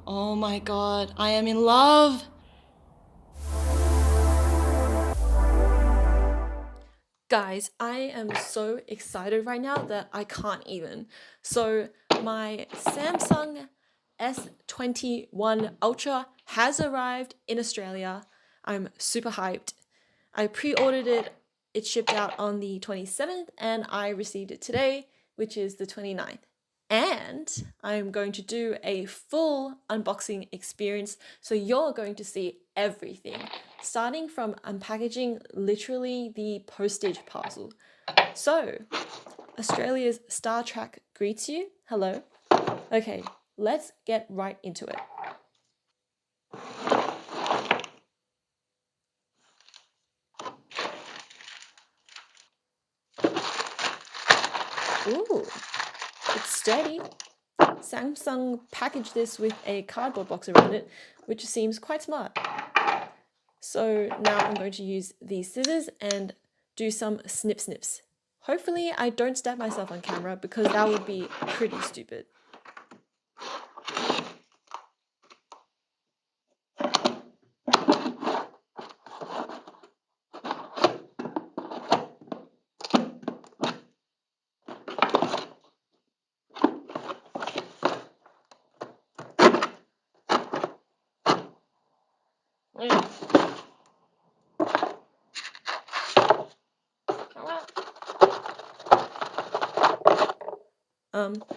Oh my god, I am in love! Guys, I am so excited right now that I can't even. So my Samsung S21 Ultra has arrived in Australia. I'm super hyped. I pre-ordered it. It shipped out on the 27th and I received it today, which is the 29th. And I'm going to do a full unboxing experience, so you're going to see everything, starting from unpackaging literally the postage parcel. So, Australia's Star Trek greets you. Hello. Okay, let's get right into it. Ooh, it's sturdy. Samsung packaged this with a cardboard box around it, which seems quite smart. So now I'm going to use these scissors and do some snips. Hopefully I don't stab myself on camera because that would be pretty stupid.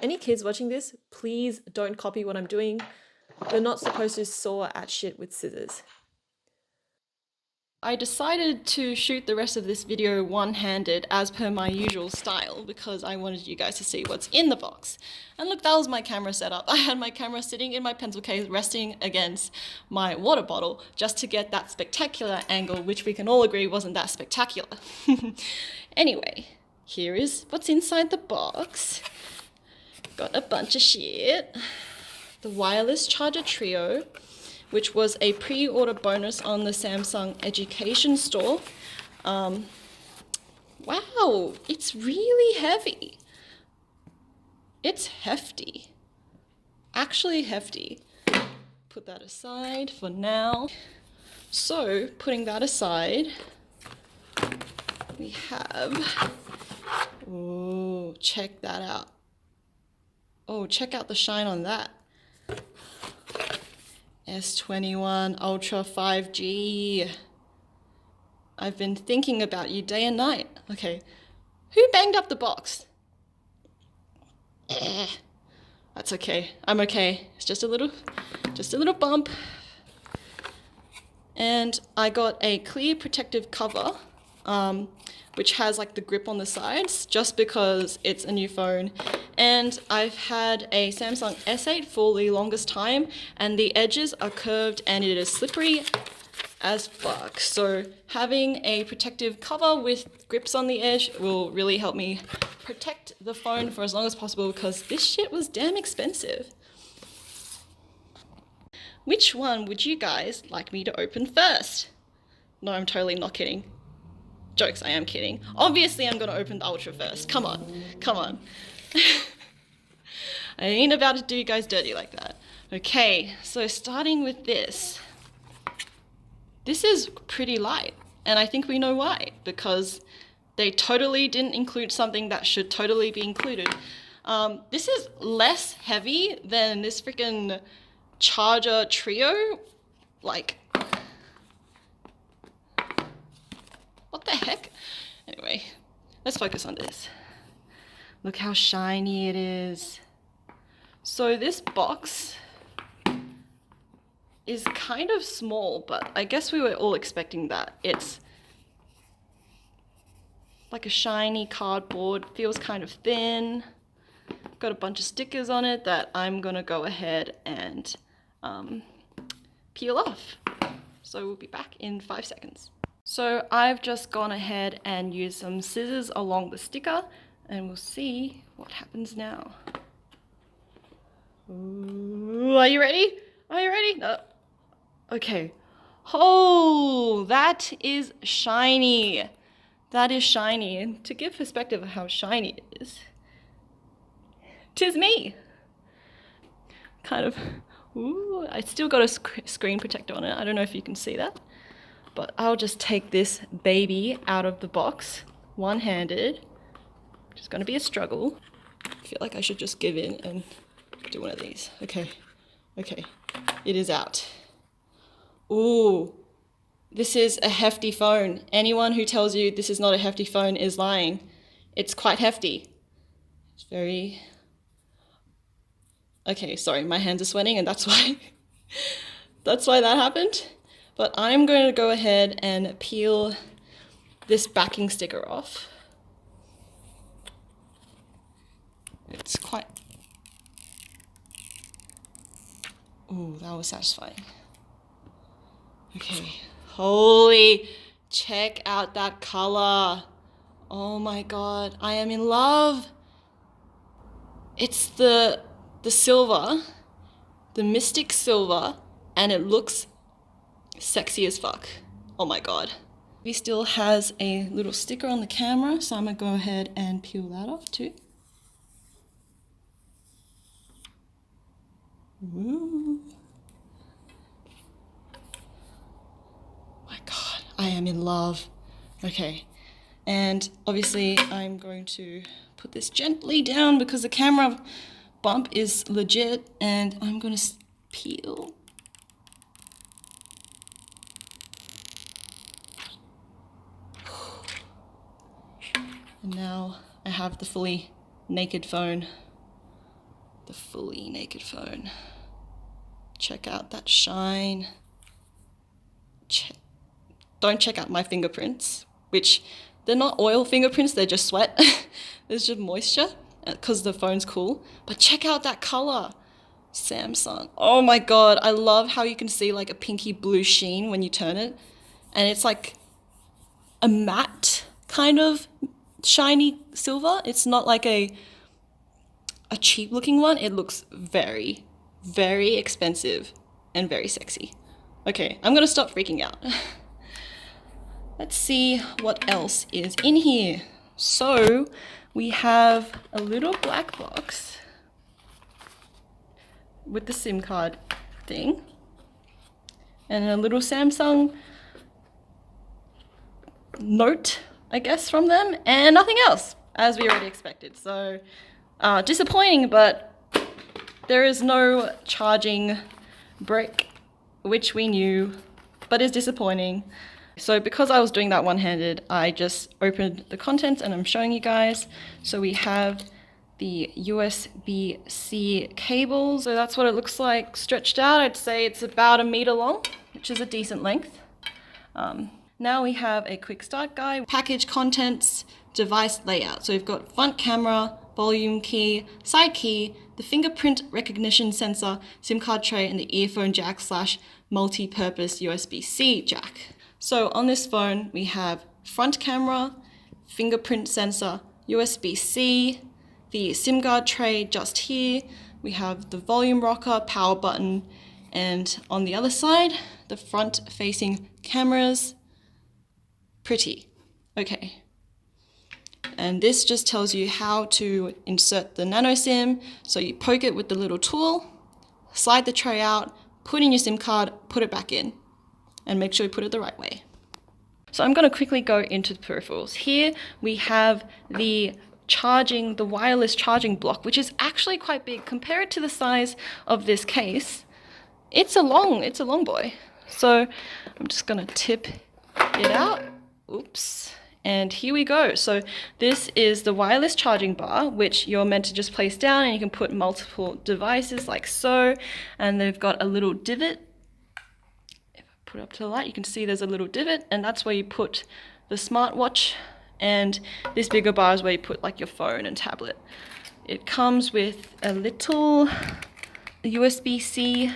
Any kids watching this, please don't copy what I'm doing. You're not supposed to saw at shit with scissors. I decided to shoot the rest of this video one-handed as per my usual style because I wanted you guys to see what's in the box. And look, that was my camera setup. I had my camera sitting in my pencil case resting against my water bottle just to get that spectacular angle, which we can all agree wasn't that spectacular. Anyway, here is what's inside the box. Got a bunch of shit. The wireless charger trio, which was a pre-order bonus on the Samsung Education store. Wow, it's really heavy. It's hefty. Actually hefty. Put that aside for now. So, putting that aside, we have... Oh, check that out. Oh, check out the shine on that. S21 Ultra 5G. I've been thinking about you day and night. Okay, who banged up the box? That's okay. I'm okay. It's just a little bump. And I got a clear protective cover, which has like the grip on the sides, just because it's a new phone. And I've had a Samsung S8 for the longest time, and the edges are curved and it is slippery as fuck. So having a protective cover with grips on the edge will really help me protect the phone for as long as possible, because this shit was damn expensive. Which one would you guys like me to open first? No, I'm totally not kidding. Jokes, I am kidding. Obviously I'm gonna open the Ultra first. Come on, come on. I ain't about to do you guys dirty like that. Okay, so starting with this. This is pretty light, and I think we know why, because they totally didn't include something that should totally be included. This is less heavy than this freaking charger trio. Like, what the heck? Anyway, let's focus on this. Look how shiny it is. So this box is kind of small, but I guess we were all expecting that. It's like a shiny cardboard, feels kind of thin. Got a bunch of stickers on it that I'm gonna go ahead and peel off. So we'll be back in 5 seconds. So I've just gone ahead and used some scissors along the sticker, and we'll see what happens now. Ooh, are you ready? Are you ready? No. Okay. Oh, that is shiny. That is shiny. And to give perspective of how shiny it is, 'tis me. Kind of Ooh, I still got a screen protector on it. I don't know if you can see that. But I'll just take this baby out of the box, one-handed. Which is going to be a struggle. I feel like I should just give in and do one of these. Okay, okay, it is out. Ooh, this is a hefty phone. Anyone who tells you this is not a hefty phone is lying. It's quite hefty. It's very... Okay, sorry, my hands are sweating and that's why that happened. But I'm going to go ahead and peel this backing sticker off. It's quite... Ooh, that was satisfying. Okay, holy, check out that color. Oh my god, I am in love. It's the silver, the mystic silver, and it looks sexy as fuck. Oh my god. He still has a little sticker on the camera, so I'm gonna go ahead and peel that off too. Ooh. My god, I am in love. Okay, and obviously I'm going to put this gently down because the camera bump is legit, and I'm gonna peel. And now I have the fully naked phone. The fully naked phone. Check out that shine. Don't check out my fingerprints, which they're not oil fingerprints, they're just sweat. There's just moisture because the phone's cool. But check out that color. Samsung. Oh my god, I love how you can see like a pinky blue sheen when you turn it. And it's like a matte kind of shiny silver. It's not like a cheap looking one. It looks very, very expensive and very sexy. Okay, I'm gonna stop freaking out. Let's see what else is in here. So we have a little black box with the SIM card thing and a little Samsung note, I guess, from them, and nothing else, as we already expected. So disappointing, but there is no charging brick, which we knew, but is disappointing. So because I was doing that one-handed, I just opened the contents and I'm showing you guys. So we have the USB-C cable. So that's what it looks like stretched out. I'd say it's about 1 meter long, which is a decent length. Now we have a quick start guide, package contents, device layout. So we've got front camera, volume key, side key, the fingerprint recognition sensor, SIM card tray, and the earphone jack / multi-purpose USB-C jack. So on this phone, we have front camera, fingerprint sensor, USB-C, the SIM card tray just here. We have the volume rocker, power button, and on the other side, the front-facing cameras. Pretty. Okay. And this just tells you how to insert the nano SIM. So you poke it with the little tool, slide the tray out, put in your SIM card, put it back in, and make sure you put it the right way. So I'm going to quickly go into the peripherals. Here we have the wireless charging block, which is actually quite big. Compare it to the size of this case. It's a long boy. So I'm just going to tip it out. Oops. And here we go. So this is the wireless charging bar, which you're meant to just place down, and you can put multiple devices like so. And they've got a little divot. If I put it up to the light, you can see there's a little divot, and that's where you put the smartwatch. And this bigger bar is where you put like your phone and tablet. It comes with a little USB-C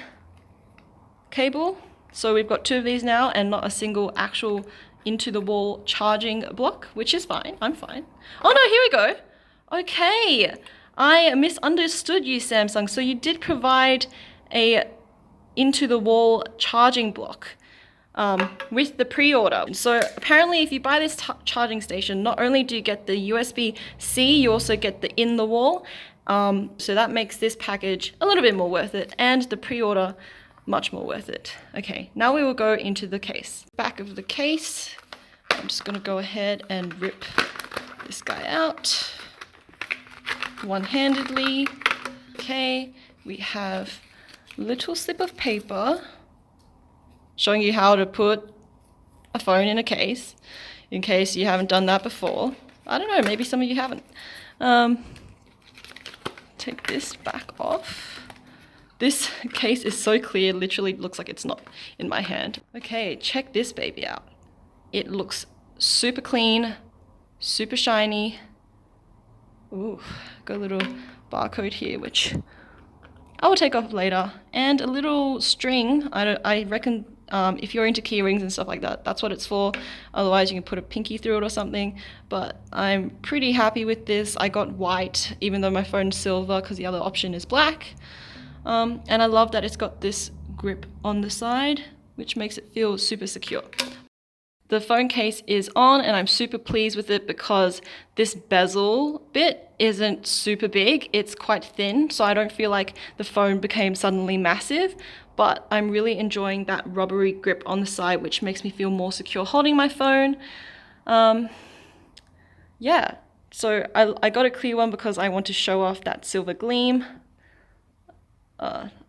cable. So we've got 2 of these now and not a single actual into the wall charging block, which is fine. I'm fine. Oh no, here we go. Okay, I misunderstood you, Samsung. So you did provide a into the wall charging block with the pre-order. So apparently if you buy this charging station, not only do you get the USB-C, you also get the in the wall, So that makes this package a little bit more worth it, and the pre-order much more worth it. Okay, now we will go into the case. Back of the case, I'm just gonna go ahead and rip this guy out one-handedly. Okay, we have a little slip of paper showing you how to put a phone in a case, in case you haven't done that before. I don't know, maybe some of you haven't. Take this back off. This case is so clear, literally looks like it's not in my hand. Okay, check this baby out. It looks super clean, super shiny. Ooh, got a little barcode here, which I will take off later. And a little string. I reckon if you're into key rings and stuff like that, that's what it's for. Otherwise you can put a pinky through it or something. But I'm pretty happy with this. I got white, even though my phone's silver, because the other option is black. And I love that it's got this grip on the side, which makes it feel super secure. The phone case is on, and I'm super pleased with it because this bezel bit isn't super big. It's quite thin, so I don't feel like the phone became suddenly massive, but I'm really enjoying that rubbery grip on the side, which makes me feel more secure holding my phone. Yeah, so I got a clear one because I want to show off that silver gleam.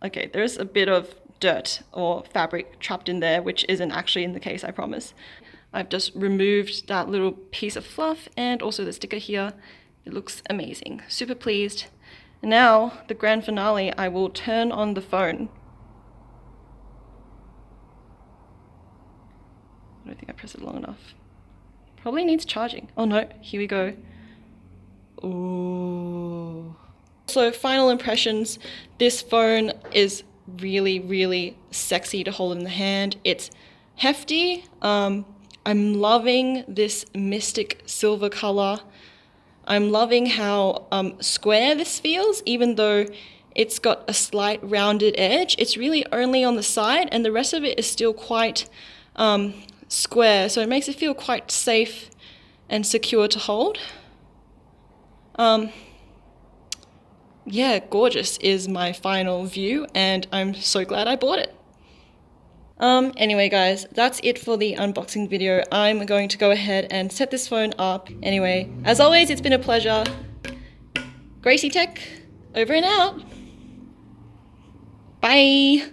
Okay, there's a bit of dirt or fabric trapped in there, which isn't actually in the case, I promise. I've just removed that little piece of fluff and also the sticker here. It looks amazing. Super pleased. Now, the grand finale, I will turn on the phone. I don't think I pressed it long enough. Probably needs charging. Oh no, here we go. Ooh. So final impressions, this phone is really, really sexy to hold in the hand. It's hefty. I'm loving this mystic silver color. I'm loving how square this feels, even though it's got a slight rounded edge. It's really only on the side, and the rest of it is still quite square. So it makes it feel quite safe and secure to hold. Yeah, gorgeous is my final view, and I'm so glad I bought it. Anyway guys, that's it for the unboxing video. I'm going to go ahead and set this phone up. Anyway, as always, it's been a pleasure. Gracey Tech, over and out. Bye.